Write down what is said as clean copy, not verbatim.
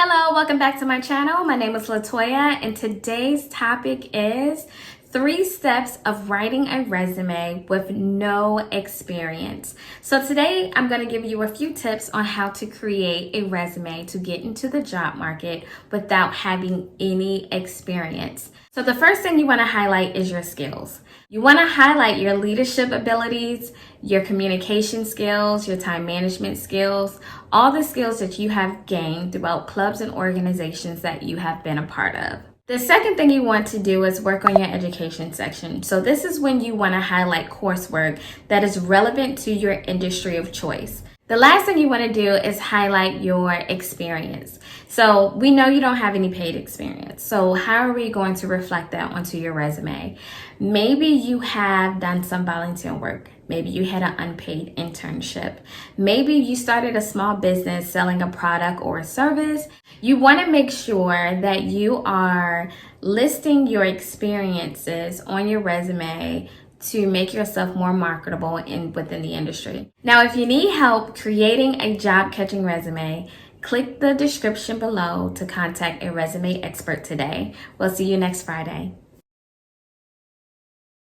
Hello, welcome back to my channel. My name is LaToya and today's topic is 3 steps of writing a resume with no experience. So today I'm going to give you a few tips on how to create a resume to get into the job market without having any experience. So the first thing you want to highlight is your skills. You want to highlight your leadership abilities, your communication skills, your time management skills, all the skills that you have gained throughout clubs and organizations that you have been a part of. The second thing you want to do is work on your education section. So this is when you want to highlight coursework that is relevant to your industry of choice. The last thing you want to do is highlight your experience. So we know you don't have any paid experience. So how are we going to reflect that onto your resume? Maybe you have done some volunteer work. Maybe you had an unpaid internship. Maybe you started a small business selling a product or a service. You want to make sure that you are listing your experiences on your resume to make yourself more marketable within the industry. Now, if you need help creating a job-catching resume, click the description below to contact a resume expert today. We'll see you next Friday.